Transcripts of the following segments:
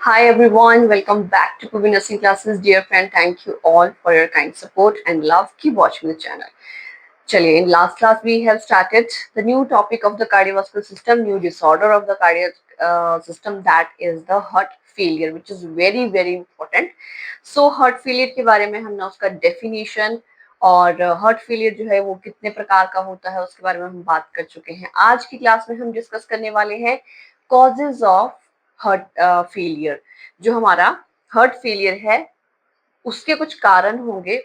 Hi everyone, welcome back to Kubi Nursing Classes. Dear friend, thank you all for your kind support and love. Keep watching the channel. Chaliye, in last class we have started the new topic of the cardiovascular system, new disorder of the cardiac system, that is the heart failure, which is very important. So heart failure के बारे में हमने उसका definition और heart failure जो है वो कितने प्रकार का होता है उसके बारे में हम बात कर चुके हैं। आज की क्लास में हम डिस्कस करने वाले हैं कॉजेज ऑफ हार्ट फेलियर। जो हमारा हार्ट फेलियर है उसके कुछ कारण होंगे,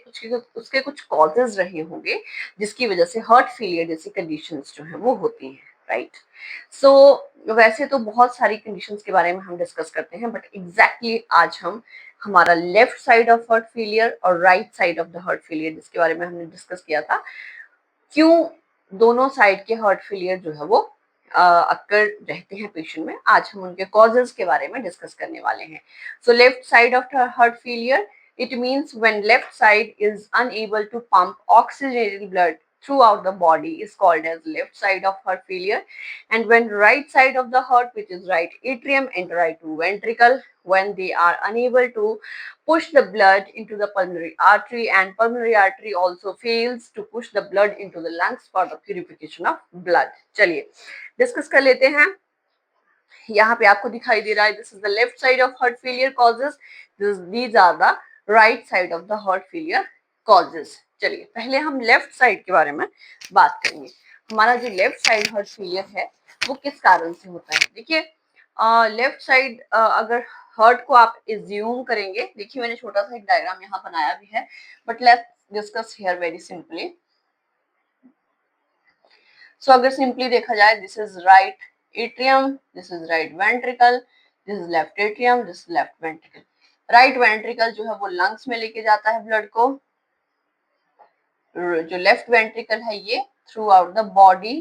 उसके कुछ कॉजेज रहे होंगे जिसकी वजह से हार्ट फेलियर जैसी कंडीशंस जो है वो होती हैं, राइट। सो वैसे तो बहुत सारी कंडीशंस के बारे में हम डिस्कस करते हैं, बट एग्जैक्टली आज हम हमारा left side of heart failure और right side of the heart failure जिसके बारे में हमने डिस्कस किया था, क्यों दोनों साइड के हार्ट फेलियर जो है वो अक्कर रहते हैं पेशेंट में, आज हम उनके कॉजेज के बारे में डिस्कस करने वाले हैं। So left side of heart failure, it means when left side is unable to pump oxygenated blood throughout the body is called as left side of heart failure. And when right side of the heart, which is right atrium and right ventricle, when they are unable to push the blood into the pulmonary artery, and pulmonary artery also fails to push the blood into the lungs for the purification of blood. चलिए discuss कर लेते हैं। यहाँ पे आपको दिखाई दे रहा है, this is the left side of heart failure causes, these are the right side of the heart failure causes. चलिए पहले हम लेफ्ट साइड के बारे में बात करेंगे। हमारा जो लेफ्ट साइड हार्ट फेलियर है वो किस कारण से होता है। देखिए लेफ्ट साइड अगर हार्ट को आप एज्यूम करेंगे, देखिए मैंने छोटा सा एक डायग्राम यहाँ बनाया भी है, but let's discuss here very simply. So अगर सिंपली देखा जाए, this is right atrium, this is right ventricle, this is left atrium, this is left ventricle. Right ventricle जो है वो लंग्स में लेके जाता है ब्लड को, जो लेफ्ट वेंट्रिकल है ये through out the body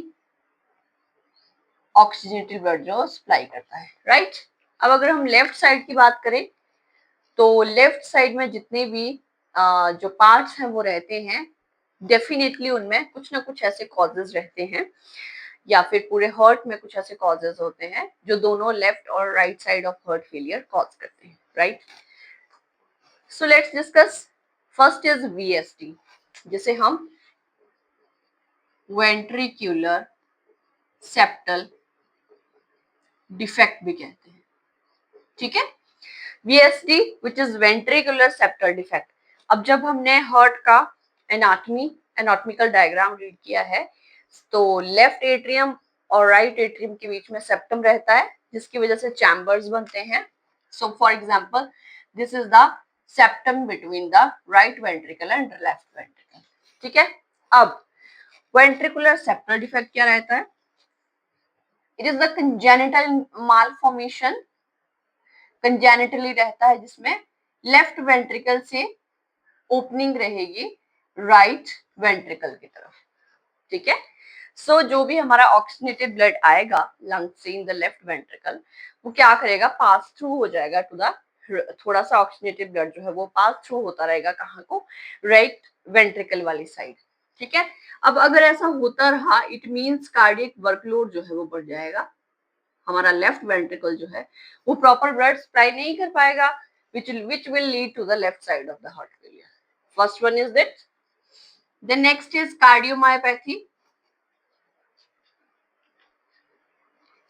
oxygenated blood जो सप्लाई करता है, राइट। अब अगर हम लेफ्ट साइड की बात करें तो लेफ्ट साइड में जितने भी जो पार्ट्स हैं वो रहते हैं, डेफिनेटली उनमें कुछ ना कुछ ऐसे कॉजेज रहते हैं या फिर पूरे हार्ट में कुछ ऐसे कॉजेज होते हैं जो दोनों लेफ्ट और right side of heart failure cause करते हैं, right. So let's discuss. First is VSD, जिसे हम वेंट्रिक्यूलर सेप्टल डिफेक्ट भी कहते हैं, ठीक है। VSD which is ventricular septal defect. अब जब हमने हार्ट का एनाटॉमिकल डायग्राम रीड किया है तो लेफ्ट एट्रियम और राइट एट्रियम के बीच में सेप्टम रहता है जिसकी वजह से चैम्बर्स बनते हैं। So for example this is the septum between the right ventricle and left ventricle, ठीक है। अब वेंट्रिकुलर सेप्टल डिफेक्ट क्या रहता है? It is the congenital malformation, congenitally रहता है जिसमें लेफ्ट वेंट्रिकल से ओपनिंग रहेगी राइट वेंट्रिकल की तरफ, ठीक है। सो जो भी हमारा ऑक्सीजनेटेड ब्लड आएगा लंग से इन द लेफ्ट वेंट्रिकल, वो क्या करेगा, पास थ्रू हो जाएगा टू द, थोड़ा सा ऑक्सीजनेटेड ब्लड जो है वो पास थ्रू होता रहेगा कहाँ को, राइट वेंट्रिकल वाली साइड, ठीक है। अब अगर ऐसा होता रहा, इट मींस कार्डियक वर्कलोड जो है वो बढ़ जाएगा, हमारा लेफ्ट वेंट्रिकल जो है वो प्रॉपर ब्लड सप्लाई नहीं कर पाएगा, which will lead to the left side of the heart failure. First one is that. The next is cardiomyopathy.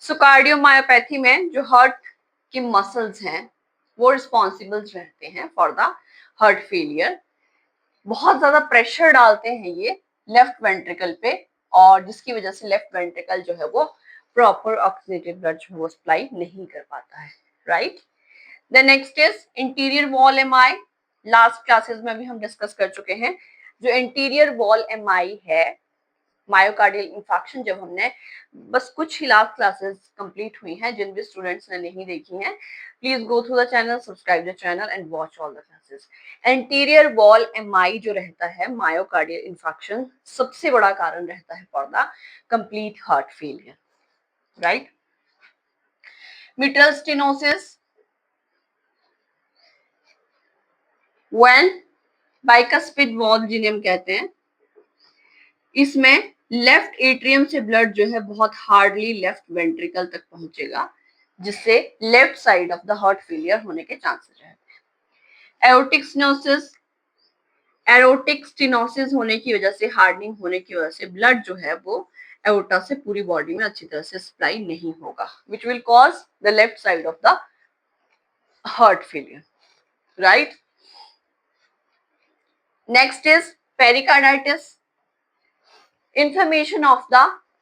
So cardiomyopathy में जो हार्ट के मसल्स हैं वो रिस्पॉन्सिबल रहते हैं फॉर द हार्ट फेलियर। बहुत ज्यादा प्रेशर डालते हैं ये लेफ्ट वेंट्रिकल पे और जिसकी वजह से लेफ्ट वेंट्रिकल जो है वो प्रॉपर ऑक्सीजनेटेड ब्लड जो है वो सप्लाई नहीं कर पाता है, right. The next is interior wall MI. Last classes में भी हम डिस्कस कर चुके हैं, जो इंटीरियर वॉल एमआई है, मायोकार्डियल इंफार्क्शन, जब हमने बस कुछ ही लास्ट क्लासेस कंप्लीट हुई हैं, जिन भी स्टूडेंट्स ने नहीं देखी हैं please go through the channel, subscribe the channel and watch all the classes. Interior wall MI जो रहता है मायोकार्डियल इंफार्क्शन, सबसे बड़ा कारण रहता है for the complete heart failure, right. Mitral stenosis, when bicuspid valve जिन्हें हम कहते हैं, इसमें लेफ्ट एट्रियम से ब्लड जो है बहुत हार्डली लेफ्ट वेंट्रिकल तक पहुंचेगा, जिससे left side of the heart failure होने के चांसेस रहते हैं। एरोटिक स्टेनोसिस होने की वजह से, हार्डनिंग होने की वजह से ब्लड जो है वो एओर्टा से पूरी बॉडी में अच्छी तरह से सप्लाई नहीं होगा, which will cause the left side of the heart failure, right. Next is pericarditis, inflammation of the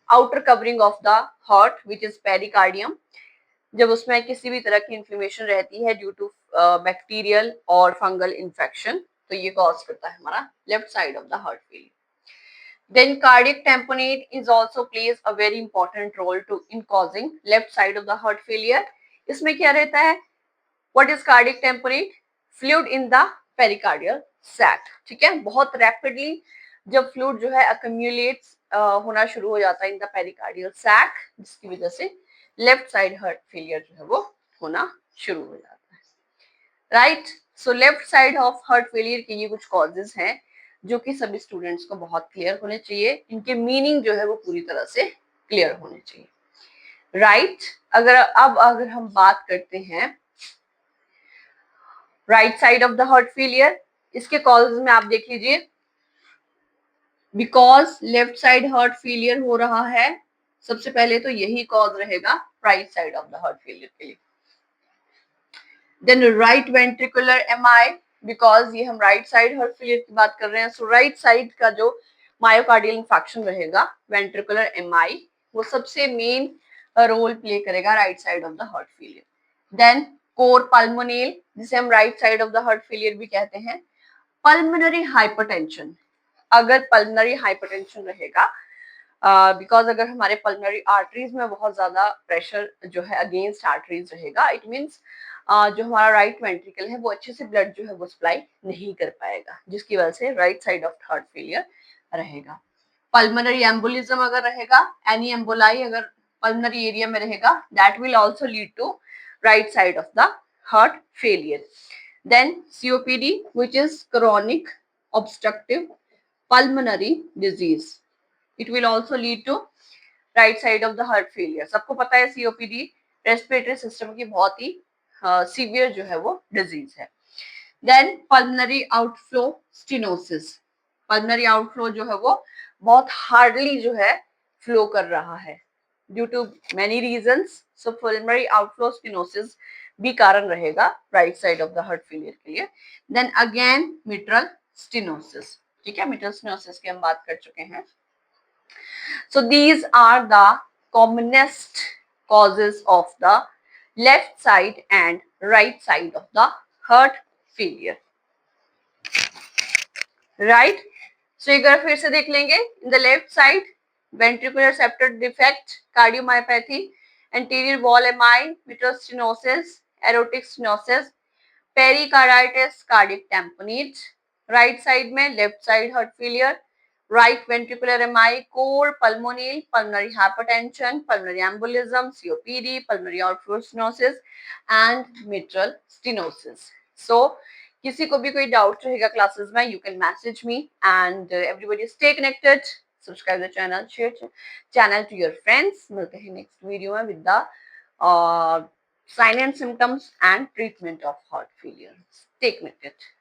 outer covering of the heart which is pericardium। जब उसमें किसी भी तरह की इन्फ्लेमेशन रहती है ड्यू टू बैक्टीरियल और फंगल इन्फेक्शन, तो ये कॉज करता है हमारा left side of the heart failure. Then cardiac tamponade is also plays a very important role to in causing left side of the heart failure। इसमें क्या रहता है? What is cardiac tamponade? Fluid in the pericardial sac। ठीक है, बहुत rapidly जब fluid जो है accumulates होना शुरू हो जाता है इन द पेरिकार्डियल सैक, जिसकी वजह से लेफ्ट साइड हार्ट फेलियर जो है वो होना शुरू हो जाता है, right. So left side of heart failure के ये कुछ कॉजेज हैं जो कि सभी स्टूडेंट्स को बहुत क्लियर होने चाहिए, इनके मीनिंग जो है वो पूरी तरह से क्लियर होने चाहिए, राइट। अगर हम बात करते हैं right side of the heart failure, इसके कॉजेज में आप देख लीजिए। Because left side heart failure हो रहा है, सबसे पहले तो यही कॉज रहेगा right side of the heart failure के लिए। Then right ventricular MI, because ये हम राइट साइड हार्ट फेलियर की बात कर रहे हैं, सो राइट साइड का जो मायोकार्डियल इंफेक्शन रहेगा वेंट्रिकुलर एमआई, वो सबसे मेन रोल प्ले करेगा right side of the heart failure. Then cor pulmonale, जिसे हम right side of the heart failure भी कहते हैं। पल्मोनरी हाइपरटेंशन, अगर पल्मोनरी हाइपरटेंशन रहेगा, बिकॉज अगर हमारे पल्मोनरी आर्टरीज में बहुत ज्यादा प्रेशर जो है अगेंस्ट आर्टरीज रहेगा, इट मीन्स जो हमारा राइट वेंट्रिकल है वो अच्छे से ब्लड जो है वो सप्लाई नहीं कर पाएगा, जिसकी वजह से right side of heart failure रहेगा। पल्मोनरी एम्बोलिज्म अगर रहेगा, एनी एम्बोलाई अगर पल्मोनरी एरिया में रहेगा, that will also lead to right side of the heart failure. Then COPD, which is chronic obstructive pulmonary disease, it will also lead to right side of the heart failure। सबको पता है COPD respiratory system की बहुत ही severe जो है वो disease है। Then pulmonary outflow stenosis, pulmonary outflow जो है वो बहुत हार्डली जो है फ्लो कर रहा है due to many reasons, so pulmonary outflow stenosis भी कारण रहेगा right side of the heart failure के लिए। देन अगेन मिट्रल स्टेनोसिस, ठीक है, मिट्रल स्टेनोसिस की हम बात कर चुके हैं। So these are the commonest causes of the left side and right side of the heart failure, right? So एक बार फिर से देख लेंगे। In the left side, ventricular septal defect, cardiomyopathy, anterior wall MI, mitral stenosis, aortic stenosis, pericarditis, cardiac tamponade। Right side में left side heart failure, right ventricular MI, core pulmonale, pulmonary hypertension, pulmonary embolism, COPD, pulmonary outflow stenosis and mitral stenosis। So किसी को भी कोई doubt रहेगा classes में, you can message me and everybody stay connected, subscribe the channel, share channel to your friends। मिलते हैं next video में with the sign and symptoms and treatment of heart failure। Stay connected।